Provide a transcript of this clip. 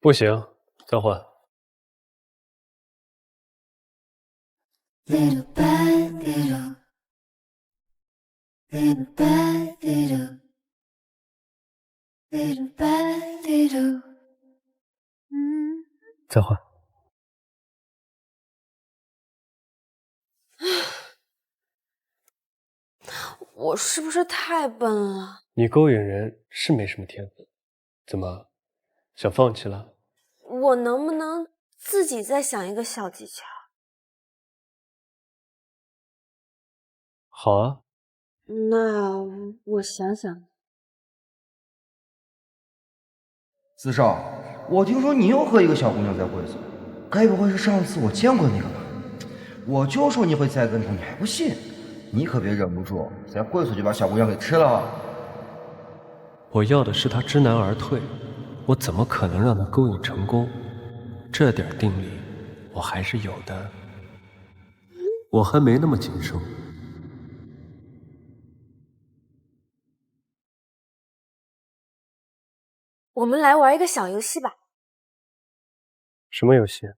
不行，交換。Little by little, little by little, little by little. 交换。我是不是太笨了？你勾引人是没什么天分，怎么想放棄了？我能不能自己再想一个小技巧？好啊。那我想想。四少，我听说你又和一个小姑娘在会所，该不会是上次我见过那个吧？我就说你会栽跟头，你还不信？你可別忍不住在會所就把小姑娘給吃了。我要的是他知難而退，我怎麼可能讓他勾引成功？這點定力我還是有的，我還沒那麼謹慎。我們來玩一個小遊戲吧。什麼遊戲？